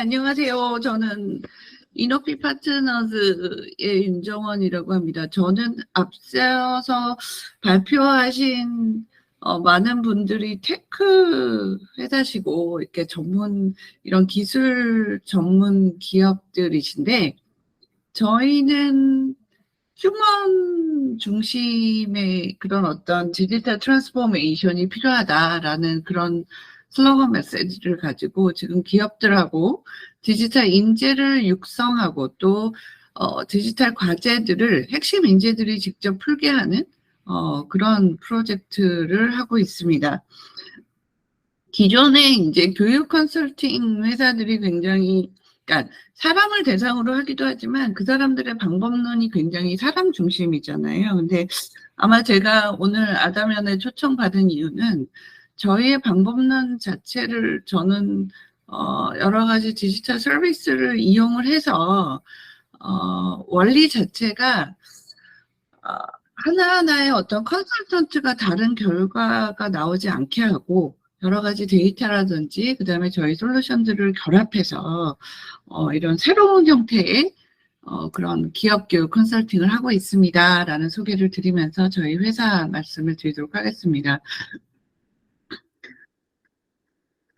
안녕하세요. 저는 이노피 파트너즈의 윤정원이라고 합니다. 저는 앞서서 발표하신 많은 분들이 테크 회사시고 이렇게 이런 기술 전문 기업들이신데 저희는 휴먼 중심의 그런 어떤 디지털 트랜스포메이션이 필요하다라는 그런 슬로건 메시지를 가지고 지금 기업들하고 디지털 인재를 육성하고 또 디지털 과제들을 핵심 인재들이 직접 풀게 하는 그런 프로젝트를 하고 있습니다. 기존에 이제 교육 컨설팅 회사들이 굉장히 그러니까 사람을 대상으로 하기도 하지만 그 사람들의 방법론이 굉장히 사람 중심이잖아요. 근데 아마 제가 오늘 아담연에 초청받은 이유는 저희의 방법론 자체를 저는 여러 가지 디지털 서비스를 이용을 해서 원리 자체가 하나하나의 어떤 컨설턴트가 다른 결과가 나오지 않게 하고 여러 가지 데이터라든지 그다음에 저희 솔루션들을 결합해서 이런 새로운 형태의 그런 기업 교육 컨설팅을 하고 있습니다라는 소개를 드리면서 저희 회사 말씀을 드리도록 하겠습니다.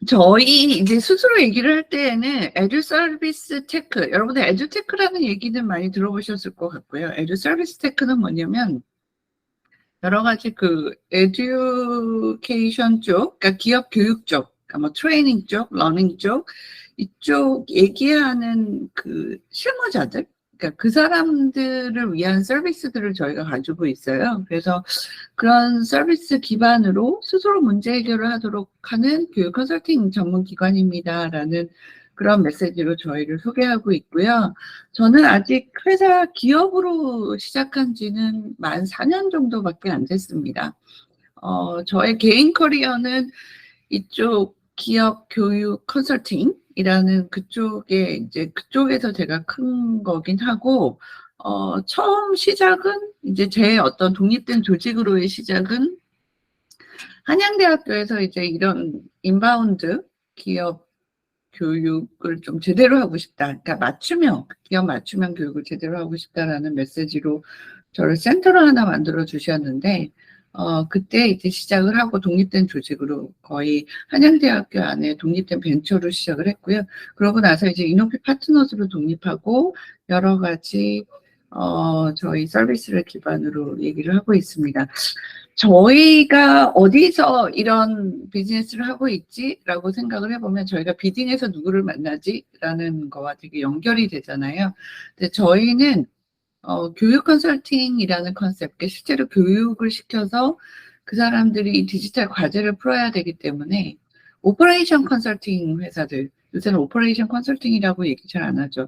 저희 이제 스스로 얘기를 할 때에는 에듀 서비스 테크, 여러분들 에듀 테크라는 얘기는 많이 들어보셨을 것 같고요. 에듀 서비스 테크는 뭐냐면 여러 가지 그 에듀케이션 쪽, 그러니까 기업 교육 쪽, 그러니까 뭐 트레이닝 쪽, 러닝 쪽 이쪽 얘기하는 그 실무자들, 그러니까 그 사람들을 위한 서비스들을 저희가 가지고 있어요. 그래서 그런 서비스 기반으로 스스로 문제 해결을 하도록 하는 교육 컨설팅 전문 기관입니다라는 그런 메시지로 저희를 소개하고 있고요. 저는 아직 회사 기업으로 시작한 지는 만 4년 정도밖에 안 됐습니다. 저의 개인 커리어는 이쪽 기업 교육 컨설팅이라는 그쪽에서 제가 큰 거긴 하고, 처음 시작은 이제 제 어떤 독립된 조직으로의 시작은 한양대학교에서 이제 이런 인바운드 기업 교육을 좀 제대로 하고 싶다. 그러니까 기업 맞춤형 교육을 제대로 하고 싶다라는 메시지로 저를 센터를 하나 만들어 주셨는데, 그때 이제 시작을 하고 독립된 조직으로 거의 한양대학교 안에 독립된 벤처로 시작을 했고요. 그러고 나서 이제 이노피 파트너즈로 독립하고 여러 가지, 저희 서비스를 기반으로 얘기를 하고 있습니다. 저희가 어디서 이런 비즈니스를 하고 있지라고 생각을 해보면 저희가 비딩에서 누구를 만나지라는 거와 되게 연결이 되잖아요. 근데 저희는 교육 컨설팅이라는 컨셉, 실제로 교육을 시켜서 그 사람들이 디지털 과제를 풀어야 되기 때문에 오퍼레이션 컨설팅 회사들, 요새는 오퍼레이션 컨설팅이라고 얘기 잘 안 하죠.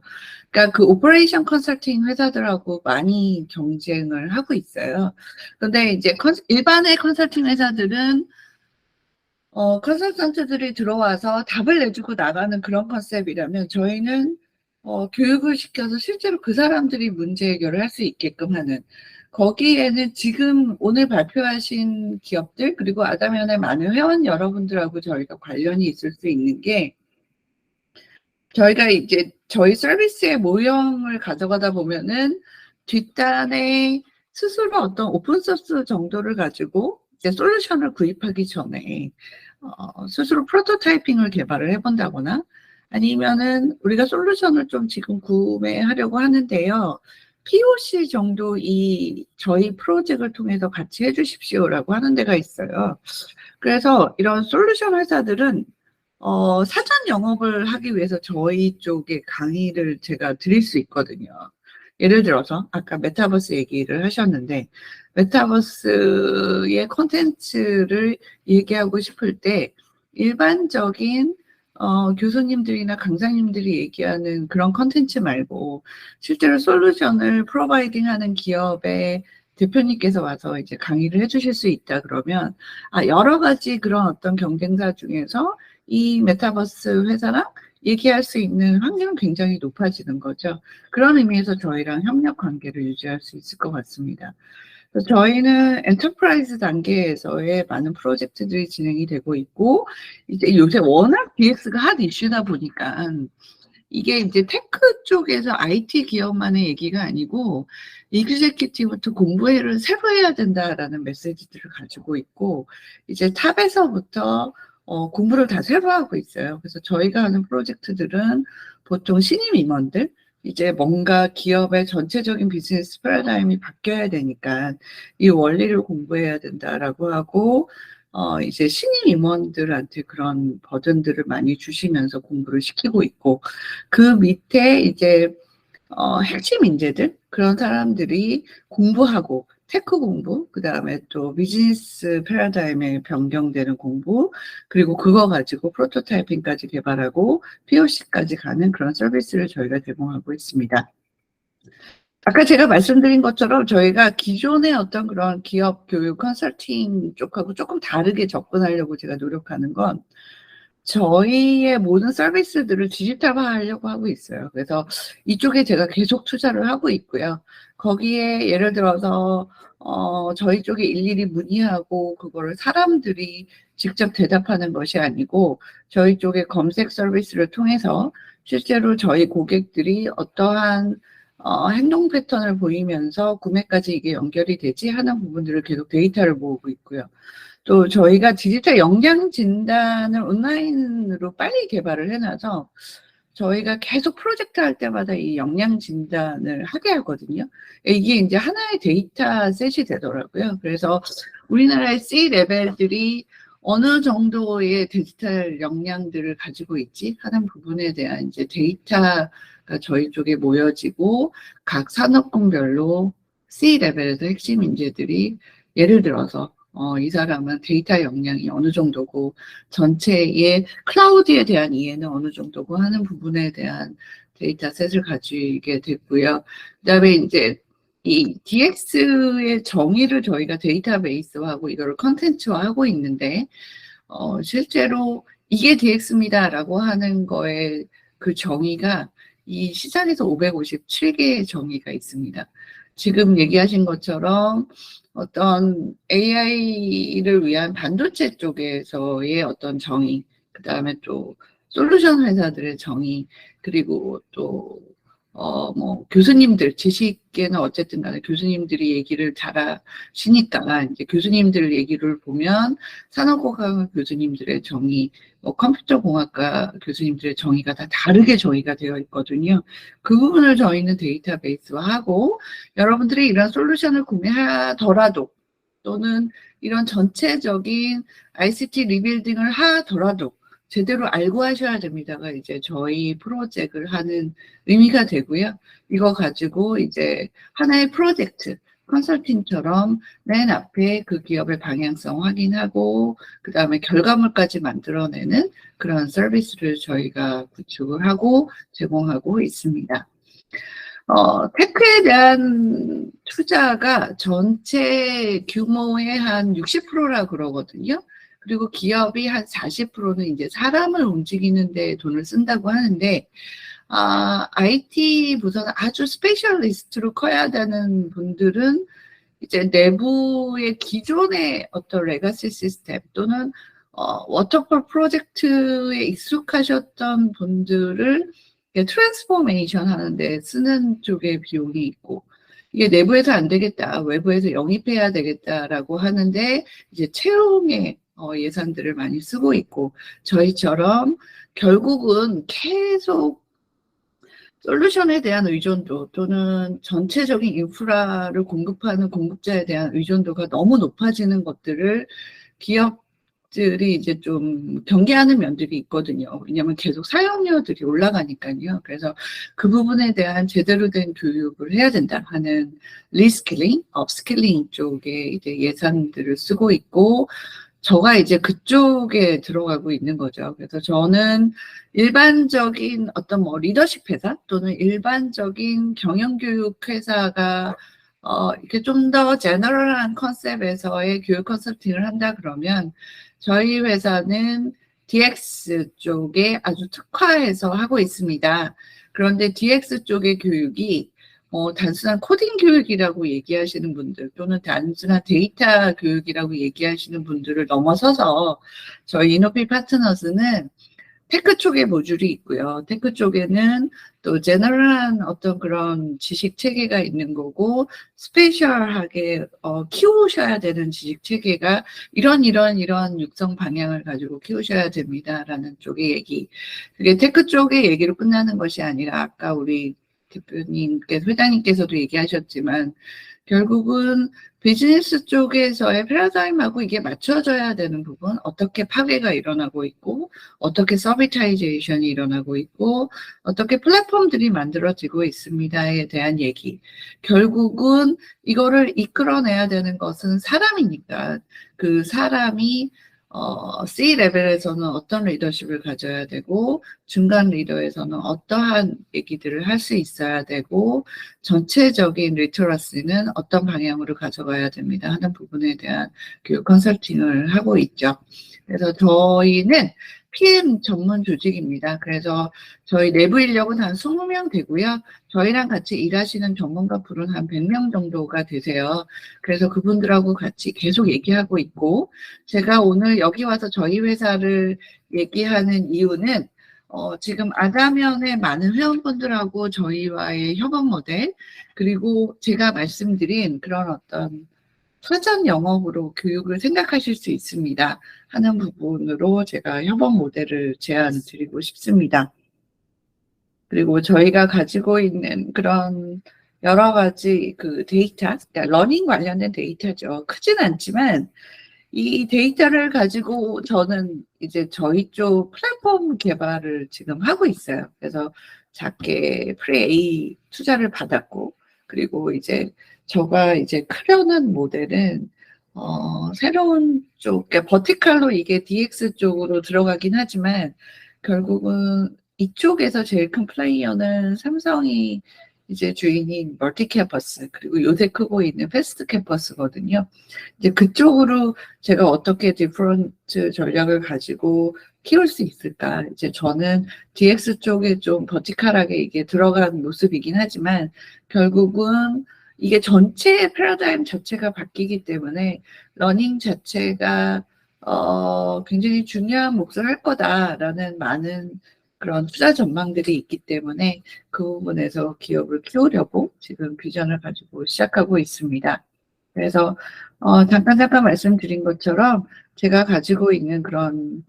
그러니까 그 오퍼레이션 컨설팅 회사들하고 많이 경쟁을 하고 있어요. 근데 이제 일반의 컨설팅 회사들은 컨설턴트들이 들어와서 답을 내주고 나가는 그런 컨셉이라면 저희는 교육을 시켜서 실제로 그 사람들이 문제 해결을 할 수 있게끔 하는 거기에는 지금 오늘 발표하신 기업들 그리고 아담연의 많은 회원 여러분들하고 저희가 관련이 있을 수 있는 게 저희가 이제 저희 서비스의 모형을 가져가다 보면은 뒷단에 스스로 어떤 오픈소스 정도를 가지고 이제 솔루션을 구입하기 전에 스스로 프로토타이핑을 개발을 해본다거나 아니면은 우리가 솔루션을 좀 지금 구매하려고 하는데요. POC 정도 저희 프로젝트를 통해서 같이 해주십시오라고 하는 데가 있어요. 그래서 이런 솔루션 회사들은 사전 영업을 하기 위해서 저희 쪽에 강의를 제가 드릴 수 있거든요. 예를 들어서 아까 메타버스 얘기를 하셨는데 메타버스의 콘텐츠를 얘기하고 싶을 때 일반적인 교수님들이나 강사님들이 얘기하는 그런 콘텐츠 말고 실제로 솔루션을 프로바이딩하는 기업의 대표님께서 와서 이제 강의를 해주실 수 있다 그러면 여러 가지 그런 어떤 경쟁사 중에서 이 메타버스 회사랑 얘기할 수 있는 확률은 굉장히 높아지는 거죠. 그런 의미에서 저희랑 협력 관계를 유지할 수 있을 것 같습니다. 그래서 저희는 엔터프라이즈 단계에서의 많은 프로젝트들이 진행이 되고 있고, 이제 요새 워낙 DX가 핫 이슈다 보니까, 이게 이제 테크 쪽에서 IT 기업만의 얘기가 아니고, 이그제큐티브부터 공부를 새로 해야 된다라는 메시지들을 가지고 있고, 이제 탑에서부터 공부를 다 새로 하고 있어요. 그래서 저희가 하는 프로젝트들은 보통 신임 임원들, 이제 뭔가 기업의 전체적인 비즈니스 패러다임이 바뀌어야 되니까 이 원리를 공부해야 된다라고 하고, 이제 신임 임원들한테 그런 버든들을 많이 주시면서 공부를 시키고 있고, 그 밑에 이제 핵심 인재들, 그런 사람들이 공부하고, 테크 공부, 그 다음에 또 비즈니스 패러다임에 변경되는 공부, 그리고 그거 가지고 프로토타이핑까지 개발하고, POC까지 가는 그런 서비스를 저희가 제공하고 있습니다. 아까 제가 말씀드린 것처럼 저희가 기존의 어떤 그런 기업 교육 컨설팅 쪽하고 조금 다르게 접근하려고 제가 노력하는 건 저희의 모든 서비스들을 디지털화하려고 하고 있어요. 그래서 이쪽에 제가 계속 투자를 하고 있고요. 거기에 예를 들어서 저희 쪽에 일일이 문의하고 그거를 사람들이 직접 대답하는 것이 아니고 저희 쪽의 검색 서비스를 통해서 실제로 저희 고객들이 어떠한 행동 패턴을 보이면서 구매까지 이게 연결이 되지 하는 부분들을 계속 데이터를 모으고 있고요. 또 저희가 디지털 역량 진단을 온라인으로 빨리 개발을 해놔서 저희가 계속 프로젝트 할 때마다 이 역량 진단을 하게 하거든요. 이게 이제 하나의 데이터 셋이 되더라고요. 그래서 우리나라의 C 레벨들이 어느 정도의 디지털 역량들을 가지고 있지 하는 부분에 대한 이제 데이터가 저희 쪽에 모여지고 각 산업군별로 C 레벨에서 핵심 인재들이 예를 들어서 이 사람은 데이터 역량이 어느 정도고 전체의 클라우드에 대한 이해는 어느 정도고 하는 부분에 대한 데이터셋을 가지게 됐고요. 그다음에 이제 이 DX의 정의를 저희가 데이터베이스화하고 이거를 컨텐츠화하고 있는데 실제로 이게 DX입니다라고 하는 거에 그 정의가 이 시장에서 557개의 정의가 있습니다. 지금 얘기하신 것처럼 어떤 AI를 위한 반도체 쪽에서의 어떤 정의, 그 다음에 또 솔루션 회사들의 정의, 그리고 또 뭐 교수님들 지식계는 어쨌든 간에 교수님들이 얘기를 잘하시니까 이제 교수님들 얘기를 보면 산업공학 교수님들의 정의, 뭐 컴퓨터공학과 교수님들의 정의가 다 다르게 정의가 되어 있거든요. 그 부분을 저희는 데이터베이스화하고 여러분들이 이런 솔루션을 구매하더라도 또는 이런 전체적인 ICT 리빌딩을 하더라도 제대로 알고 하셔야 됩니다가 이제 저희 프로젝트를 하는 의미가 되고요. 이거 가지고 이제 하나의 프로젝트, 컨설팅처럼 맨 앞에 그 기업의 방향성 확인하고 그 다음에 결과물까지 만들어내는 그런 서비스를 저희가 구축을 하고 제공하고 있습니다. 테크에 대한 투자가 전체 규모의 한 60%라 그러거든요. 그리고 기업이 한 40%는 이제 사람을 움직이는 데 돈을 쓴다고 하는데, IT 부서는 아주 스페셜리스트로 커야 되는 분들은 이제 내부의 기존의 어떤 레가시 시스템 또는 워터폴 프로젝트에 익숙하셨던 분들을 트랜스포메이션 하는데 쓰는 쪽에 비용이 있고, 이게 내부에서 안 되겠다, 외부에서 영입해야 되겠다라고 하는데 이제 채용에 예산들을 많이 쓰고 있고, 저희처럼 결국은 계속 솔루션에 대한 의존도 또는 전체적인 인프라를 공급하는 공급자에 대한 의존도가 너무 높아지는 것들을 기업들이 이제 좀 경계하는 면들이 있거든요. 왜냐하면 계속 사용료들이 올라가니까요. 그래서 그 부분에 대한 제대로 된 교육을 해야 된다 하는 리스킬링, 업스킬링 쪽에 이제 예산들을 쓰고 있고, 저가 이제 그쪽에 들어가고 있는 거죠. 그래서 저는 일반적인 어떤 뭐 리더십 회사 또는 일반적인 경영교육 회사가 이렇게 좀 더 제너럴한 컨셉에서의 교육 컨설팅을 한다 그러면 저희 회사는 DX 쪽에 아주 특화해서 하고 있습니다. 그런데 DX 쪽의 교육이 단순한 코딩 교육이라고 얘기하시는 분들 또는 단순한 데이터 교육이라고 얘기하시는 분들을 넘어서서 저희 이노피 파트너스는 테크 쪽에 모듈이 있고요. 테크 쪽에는 또 제너럴한 어떤 그런 지식 체계가 있는 거고, 스페셜하게 키우셔야 되는 지식 체계가 이런 육성 방향을 가지고 키우셔야 됩니다라는 쪽의 얘기. 그게 테크 쪽의 얘기로 끝나는 것이 아니라 아까 우리 대표님께서 회장님께서도 얘기하셨지만 결국은 비즈니스 쪽에서의 패러다임하고 이게 맞춰져야 되는 부분, 어떻게 파괴가 일어나고 있고, 어떻게 서비타이제이션이 일어나고 있고, 어떻게 플랫폼들이 만들어지고 있습니다에 대한 얘기. 결국은 이거를 이끌어내야 되는 것은 사람이니까 그 사람이 C 레벨에서는 어떤 리더십을 가져야 되고 중간 리더에서는 어떠한 얘기들을 할 수 있어야 되고 전체적인 리터러시는 어떤 방향으로 가져가야 됩니다 하는 부분에 대한 교육 컨설팅을 하고 있죠. 그래서 저희는 PM 전문 조직입니다. 그래서 저희 내부 인력은 한 20명 되고요. 저희랑 같이 일하시는 전문가 풀은 한 100명 정도가 되세요. 그래서 그분들하고 같이 계속 얘기하고 있고 제가 오늘 여기 와서 저희 회사를 얘기하는 이유는 지금 아가면의 많은 회원분들하고 저희와의 협업 모델 그리고 제가 말씀드린 그런 어떤 사전 영업으로 교육을 생각하실 수 있습니다 하는 부분으로 제가 협업 모델을 제안 드리고 싶습니다. 그리고 저희가 가지고 있는 그런 여러 가지 그 데이터, 그러니까 러닝 관련된 데이터죠. 크진 않지만 이 데이터를 가지고 저는 이제 저희 쪽 플랫폼 개발을 지금 하고 있어요. 그래서 작게 프리-A 투자를 받았고, 그리고 이제 저가 이제 크려는 모델은, 새로운 쪽, 그러니까 버티컬로 이게 DX 쪽으로 들어가긴 하지만, 결국은 이쪽에서 제일 큰 플레이어는 삼성이 이제 주인인 멀티캠퍼스, 그리고 요새 크고 있는 패스트 캠퍼스거든요. 이제 그쪽으로 제가 어떻게 디퍼런트 전략을 가지고 키울 수 있을까? 이제 저는 DX 쪽에 좀 버티컬하게 이게 들어간 모습이긴 하지만 결국은 이게 전체 패러다임 자체가 바뀌기 때문에 러닝 자체가 굉장히 중요한 몫을 할 거다라는 많은 그런 투자 전망들이 있기 때문에 그 부분에서 기업을 키우려고 지금 비전을 가지고 시작하고 있습니다. 그래서 잠깐 말씀드린 것처럼 제가 가지고 있는 그런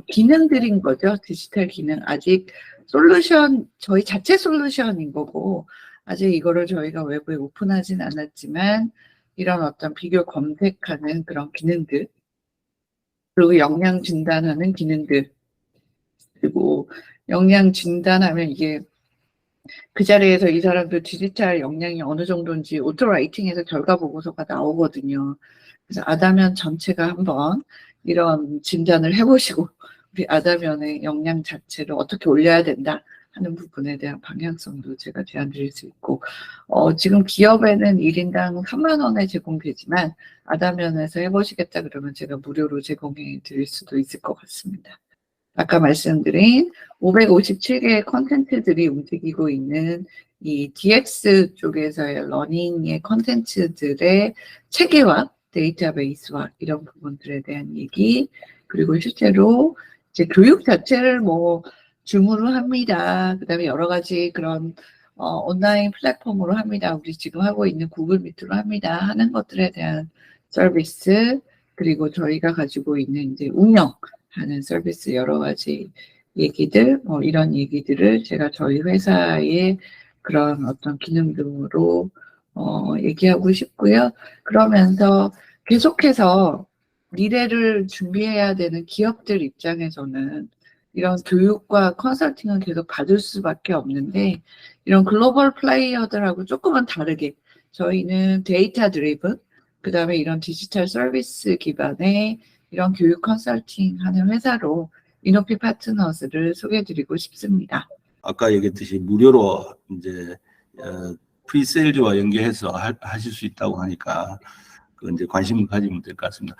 기능들인 거죠. 디지털 기능. 아직 솔루션, 저희 자체 솔루션인 거고 아직 이거를 저희가 외부에 오픈하진 않았지만 이런 어떤 비교 검색하는 그런 기능들 그리고 역량 진단하는 기능들 그리고 역량 진단하면 이게 그 자리에서 이 사람들 디지털 역량이 어느 정도인지 오토라이팅에서 결과 보고서가 나오거든요. 그래서 아다면 전체가 한번 이런 진단을 해보시고 우리 아다면의 역량 자체를 어떻게 올려야 된다 하는 부분에 대한 방향성도 제가 제안 드릴 수 있고 지금 기업에는 1인당 3만 원에 제공되지만 아다면에서 해보시겠다 그러면 제가 무료로 제공해 드릴 수도 있을 것 같습니다. 아까 말씀드린 557개의 컨텐츠들이 움직이고 있는 이 DX 쪽에서의 러닝의 컨텐츠들의 체계화, 데이터베이스화 이런 부분들에 대한 얘기 그리고 실제로 이제 교육 자체를 뭐 줌으로 합니다. 그다음에 여러 가지 그런 온라인 플랫폼으로 합니다. 우리 지금 하고 있는 구글 미트로 합니다. 하는 것들에 대한 서비스 그리고 저희가 가지고 있는 이제 운영하는 서비스 여러 가지 얘기들 뭐 이런 얘기들을 제가 저희 회사의 그런 어떤 기능 등으로 얘기하고 싶고요. 그러면서 계속해서 미래를 준비해야 되는 기업들 입장에서는 이런 교육과 컨설팅은 계속 받을 수밖에 없는데 이런 글로벌 플레이어들하고 조금은 다르게 저희는 데이터 드리븐 그 다음에 이런 디지털 서비스 기반의 이런 교육 컨설팅 하는 회사로 이노피 파트너스를 소개해드리고 싶습니다. 아까 얘기했듯이 무료로 이제 프리세일즈와 연계해서 하실 수 있다고 하니까 그 이제 관심을 가지면 될 것 같습니다.